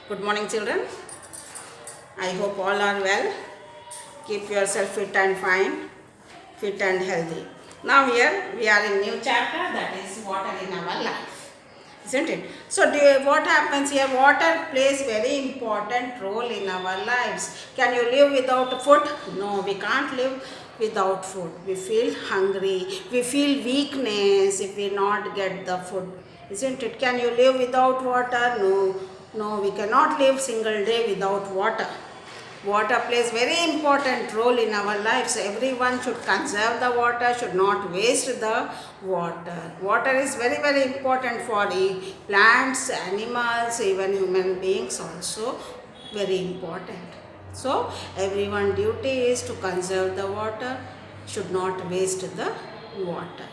Good morning, children. I hope all are well. Keep yourself fit and fine, fit and healthy. Now here we are in new chapter, that is water in our life, isn't it? So what happens here? Water plays very important role in our lives. Can you live without food? No, we can't live without food. We feel hungry. We feel weakness if we not get the food, isn't it? Can you live without water? No, no, we cannot live single day without water. Water plays very important role in our lives. Everyone should conserve the water, should not waste the water. Water is very, very important for plants, animals, even human beings also very important. So everyone duty is to conserve the water, should not waste the water.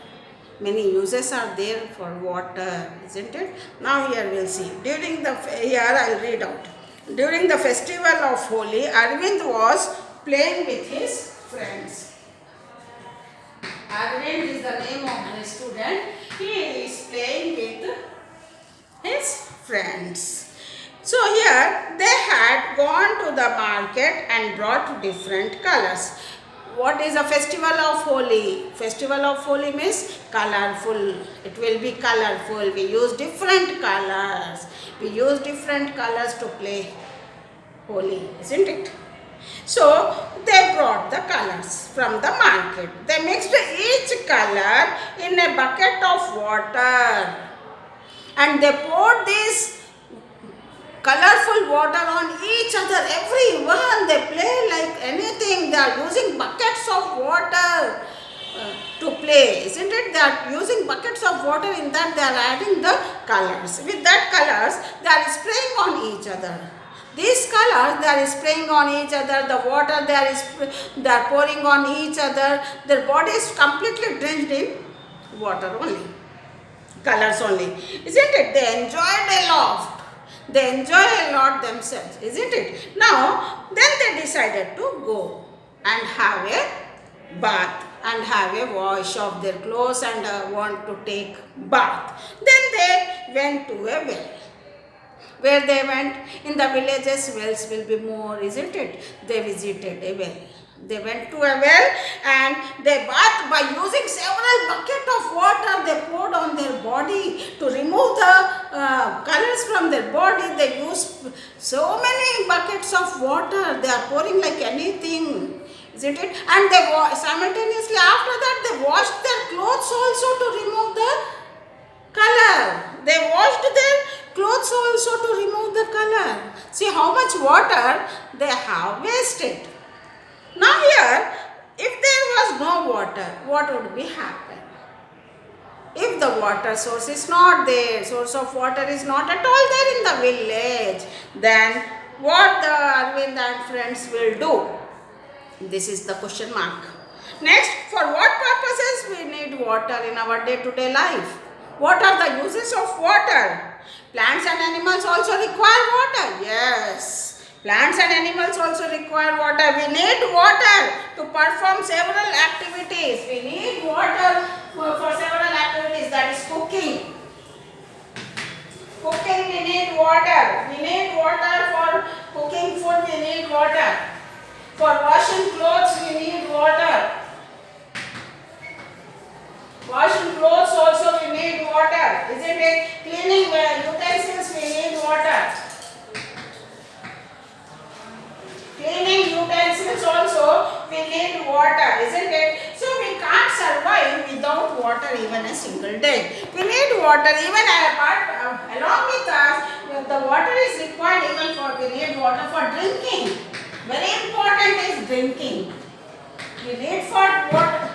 Many uses are there for water, isn't it? Now here we'll see. Here I'll read out. During the festival of Holi, Arvind was playing with his friends. Arvind is the name of the student. He is playing with his friends. So here they had gone to the market and brought different colors. What is a festival of Holi? Festival of Holi means colorful. It will be colorful. We use different colors. We use different colors to play Holi, isn't it? So they brought the colors from the market. They mixed each color in a bucket of water and they poured this colorful water on each other. Everyone, they play like anything. They are using buckets of water to play, isn't it? They are using buckets of water. In that they are adding the colors. With that colors, they are spraying on each other. These colors they are spraying on each other. The water they are pouring on each other. Their body is completely drenched in water only, colors only, isn't it? They enjoyed a lot. They enjoy a lot themselves, isn't it? Now, then they decided to go and have a bath and have a wash of their clothes and want to take bath. Then they went to a well. Where they went? In the villages, wells will be more, isn't it? They visited a well. They went to a well and they bathed by using several buckets of water they poured on their body to remove the colors from their body. They used so many buckets of water. They are pouring like anything, isn't it? And they simultaneously after that they washed their clothes also to remove the color. They washed their clothes also to remove the color. See how much water they have wasted. Now here, if there was no water, what would be happen? If the water source is not there, source of water is not at all there in the village, then what the Arvind and friends will do? This is the question mark. Next, for what purposes we need water in our day-to-day life? What are the uses of water? Plants and animals also require water. Yes. Plants and animals also require water. We need water to perform several activities. We need water for several activities, that is cooking. Cooking we need water. We need water for cooking food, we need water. For washing clothes we need water. Washing clothes also we need water, isn't it? Cleaning utensils we need water. Cleaning utensils also we need water, isn't it? So we can't survive without water even a single day. We need water even along with us. The water is required even for, we need water for drinking. Very important is drinking. We need for water.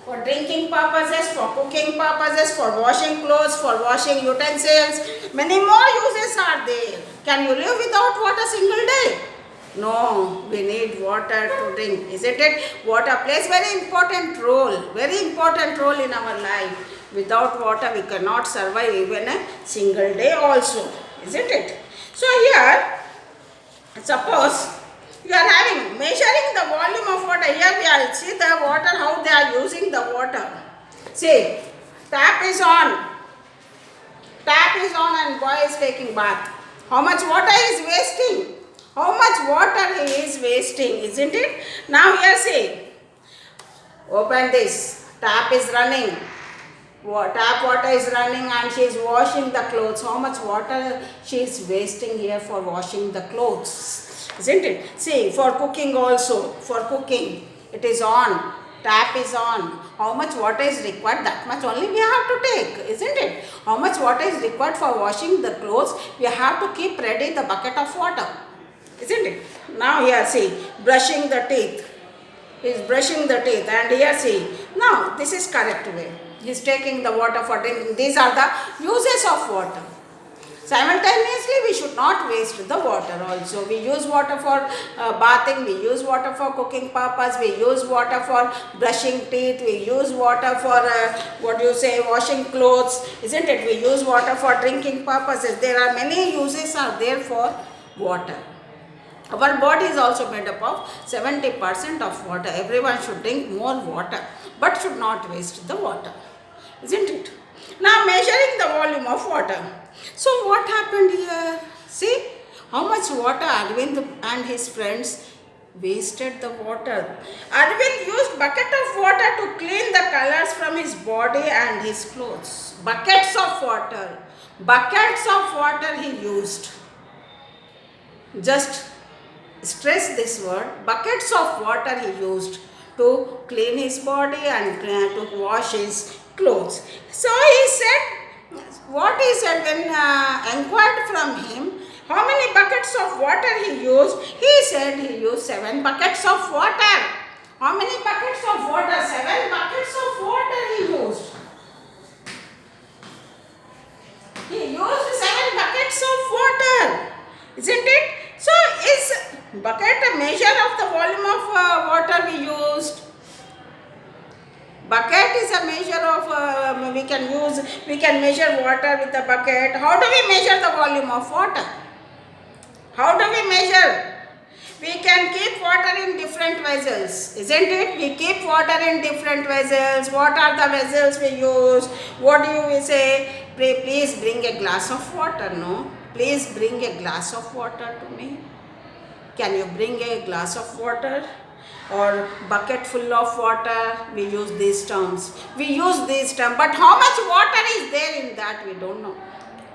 For drinking purposes, for cooking purposes, for washing clothes, for washing utensils. Many more uses are there. Can you live without water single day? No, we need water to drink, isn't it? Water plays very important role in our life. Without water we cannot survive even a single day also, isn't it? So here, suppose you are measuring the volume of water. Here we are, see the water, how they are using the water. See, tap is on and boy is taking bath. How much water is wasting? How much water he is wasting, isn't it? Now here see, open this. Tap is running. Tap water is running and she is washing the clothes. How much water she is wasting here for washing the clothes, isn't it? See, for cooking also, for cooking, it is on. Tap is on. How much water is required? That much only we have to take, isn't it? How much water is required for washing the clothes? We have to keep ready the bucket of water, isn't it? Now here see, brushing the teeth. He is brushing the teeth and here see, now this is correct way. He is taking the water for drinking. These are the uses of water. Simultaneously, we should not waste the water also. We use water for bathing, we use water for cooking purpose, we use water for brushing teeth, we use water for washing clothes, isn't it? We use water for drinking purposes. There are many uses are there for water. Our body is also made up of 70% of water. Everyone should drink more water, but should not waste the water, isn't it? Now measuring the volume of water. So what happened here? See how much water Arvind and his friends wasted the water. Arvind used bucket of water to clean the colors from his body and his clothes. Buckets of water. Buckets of water he used. Just stress this word. Buckets of water he used to clean his body and to wash his clothes. So he said, what he said when inquired from him, how many buckets of water he used? He said he used 7 buckets of water. How many buckets of water? 7 buckets of water he used. He used 7 buckets of water, isn't it? So is bucket a measure of the volume of water we used? Bucket is a measure of, we can measure water with a bucket. How do we measure the volume of water? How do we measure? We can keep water in different vessels, isn't it? We keep water in different vessels. What are the vessels we use? What do you say? Please bring a glass of water, no? Please bring a glass of water to me. Can you bring a glass of water? Or bucket full of water, we use these terms. We use these terms, but how much water is there in that, we don't know.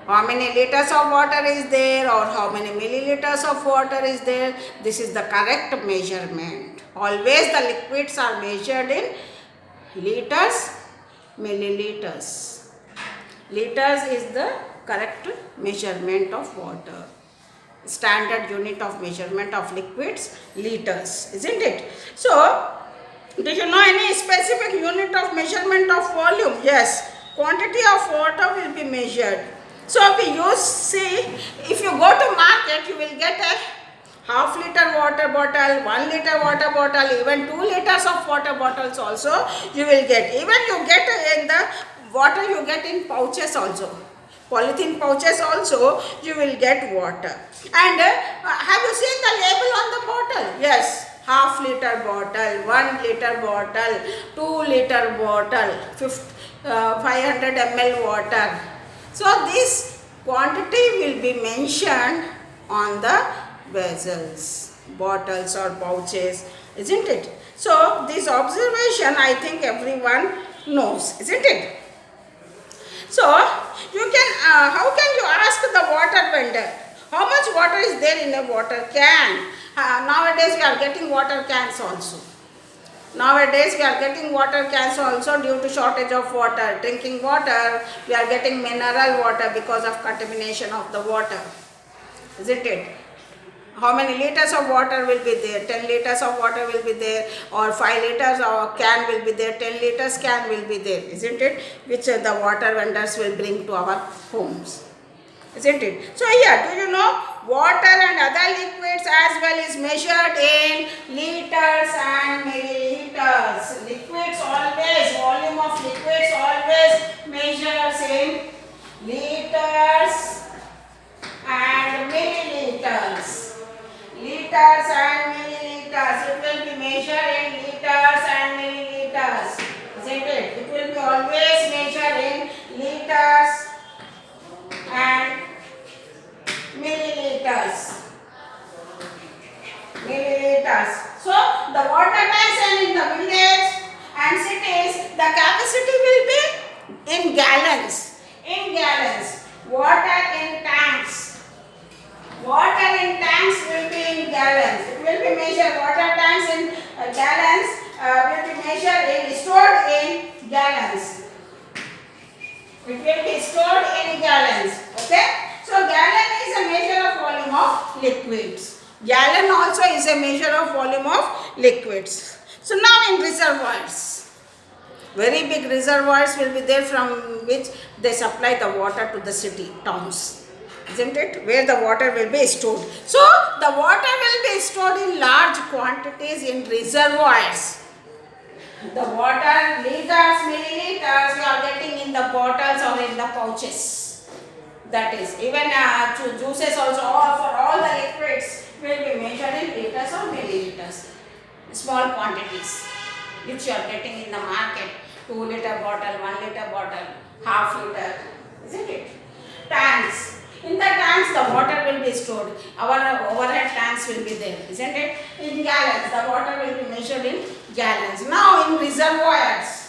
How many liters of water is there or how many milliliters of water is there? This is the correct measurement. Always the liquids are measured in liters, milliliters. Liters is the correct measurement of water. Standard unit of measurement of liquids, liters, isn't it? So, do you know any specific unit of measurement of volume? Yes, quantity of water will be measured. So, we use, see, if you go to market, you will get a half liter water bottle, 1 liter water bottle, even 2 liters of water bottles also you will get. Even you get in the water, you get in pouches also. Polythene pouches also you will get water. And have you seen the label on the bottle? Yes, half liter bottle, 1 liter bottle, 2 liter bottle, 500 ml water. So this quantity will be mentioned on the vessels, bottles or pouches, isn't it? So this observation I think everyone knows, isn't it? So, you can, how can you ask the water vendor, how much water is there in a water can? Nowadays we are getting water cans also. Nowadays we are getting water cans also due to shortage of water. Drinking water, we are getting mineral water because of contamination of the water, isn't it? How many liters of water will be there? 10 liters of water will be there, or 5 liters of can will be there, 10 liters can will be there, isn't it? Which the water vendors will bring to our homes, isn't it? So here, do you know, water and other liquids as well is measured in liters and milliliters. Liquids always, volume of liquids always measures in liters and milliliters. Liters and milliliters. It will be measured in liters and milliliters, isn't it? It will be always measured in liters and milliliters. milliliters. Milliliters. So the water tanks and in the village and cities, the capacity will be in gallons. In gallons. Water in tanks. Water in tanks will be in gallons. It will be measured. Water tanks in gallons will be measured in stored in gallons. It will be stored in gallons. Okay. So gallon is a measure of volume of liquids. Gallon also is a measure of volume of liquids. So now in reservoirs. Very big reservoirs will be there from which they supply the water to the city, towns. Isn't it? Where the water will be stored. So the water will be stored in large quantities in reservoirs. The water, liters, milliliters, you are getting in the bottles or in the pouches. That is, even juices also, for all the liquids will be measured in liters or milliliters. Small quantities which you are getting in the market. 2-liter bottle, 1-liter bottle, half-liter, isn't it? Tanks. In the tanks, the water will be stored. Our overhead tanks will be there, isn't it? In gallons, the water will be measured in gallons. Now in reservoirs.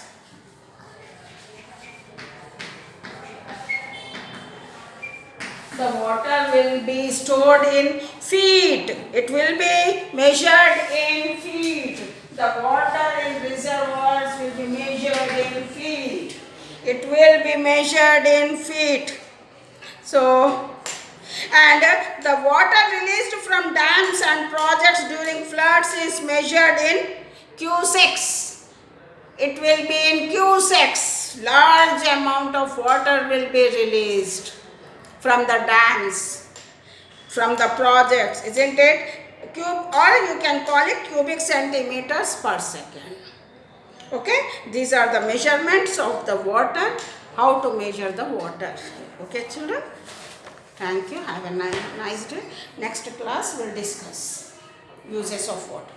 The water will be stored in feet. It will be measured in feet. The water in reservoirs will be measured in feet. It will be measured in feet. So, and the water released from dams and projects during floods is measured in cusecs. It will be in cusecs. Large amount of water will be released from the dams, from the projects, isn't it? Or you can call it cubic centimeters per second. Okay, these are the measurements of the water, how to measure the water. Okay, children? Thank you. Have a nice day. Next class we'll discuss uses of water.